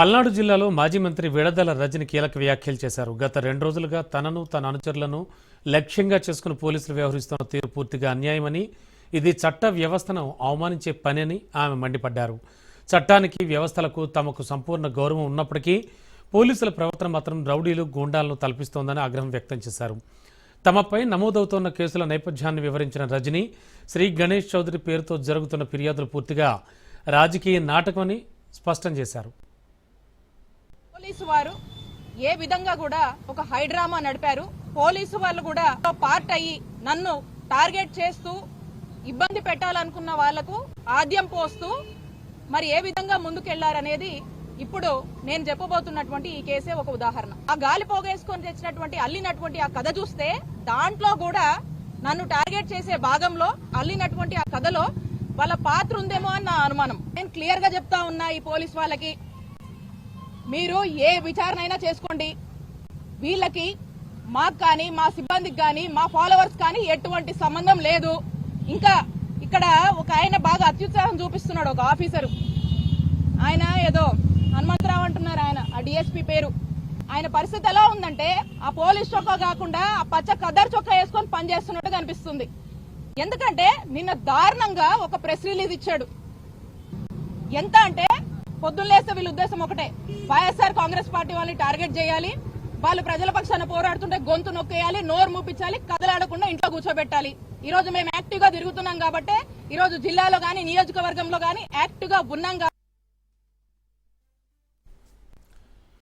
పల్నాడు జిల్లాలో మాజీ మంత్రి విడదల రజని కీలక వ్యాఖ్యలు చేశారు. గత 2 రోజులుగా తనను తన అనుచరులను లక్ష్యంగా చేసుకుని పోలీసులు వ్యవహరిస్తున్న తీరు పూర్తిగా అన్యాయమని, ఇది చట్ట వ్యవస్థను అవమానించే పని అని ఆమె మండిపడ్డారు. చట్టానికి వ్యవస్థలకు తమకు సంపూర్ణ గౌరవం ఉన్నప్పటికీ పోలీసుల ప్రవర్తన మాత్రం రౌడీలు గూండాలను తలపిస్తోందని ఆగ్రహం వ్యక్తం చేశారు. తమపై నమోదవుతున్న కేసుల నేపథ్యాన్ని వివరించిన రజని, శ్రీ గణేష్ చౌదరి పేరుతో జరుగుతున్న ఫిర్యాదులు పూర్తిగా రాజకీయ నాటకమని స్పష్టం చేశారు. పోలీసు వారు ఏ విధంగా కూడా ఒక హైడ్రామా నడిపారు. పోలీసు వాళ్ళు కూడా పార్ట్ అయ్యి నన్ను టార్గెట్ చేస్తూ ఇబ్బంది పెట్టాలనుకున్న వాళ్లకు ఆద్యం పోస్తూ మరి ఏ విధంగా ముందుకెళ్లారనేది ఇప్పుడు నేను చెప్పబోతున్నటువంటి ఈ కేసే ఒక ఉదాహరణ. ఆ గాలి పోగేసుకొని తెచ్చినటువంటి అల్లినటువంటి ఆ కథ చూస్తే దాంట్లో కూడా నన్ను టార్గెట్ చేసే భాగంలో అల్లినటువంటి ఆ కథలో వాళ్ళ పాత్ర ఉందేమో అని నా అనుమానం. నేను క్లియర్ గా చెప్తా ఉన్నా ఈ పోలీస్ వాళ్ళకి, మీరు ఏ విచారణ అయినా చేసుకోండి, వీళ్ళకి మాకు కానీ మా సిబ్బందికి కానీ మా ఫాలోవర్స్ కానీ ఎటువంటి సంబంధం లేదు. ఇంకా ఇక్కడ ఒక ఆయన బాగా అత్యుత్సాహం చూపిస్తున్నాడు, ఒక ఆఫీసరు, ఆయన ఏదో హనుమంతరావు అంటున్నారు, ఆయన ఆ డిఎస్పీ పేరు. ఆయన పరిస్థితి ఎలా ఉందంటే ఆ పోలీస్ చొక్కా కాకుండా ఆ పచ్చ కద్దరు చొక్కా వేసుకొని పనిచేస్తున్నట్టు కనిపిస్తుంది. ఎందుకంటే నిన్న దారుణంగా ఒక ప్రెస్ రిలీజ్ ఇచ్చాడు. ఎంత అంటే పొద్దున్నేస్తే వీళ్ళ ఉద్దేశం ఒకటే, వైఎస్ఆర్ కాంగ్రెస్ పార్టీ వాళ్ళని టార్గెట్ చేయాలి, వాళ్ళు ప్రజల పక్షాన పోరాడుతుంటే గొంతు నొక్కేయాలి, నోరు మూపించాలి, కదలాడకుండా ఇంట్లో కూర్చోబెట్టాలి. ఈ రోజు మేము యాక్టివ్ గా తిరుగుతున్నాం కాబట్టి, ఈ రోజు జిల్లాలో గానీ నియోజకవర్గంలో గానీ యాక్టివ్ గా ఉన్నాం.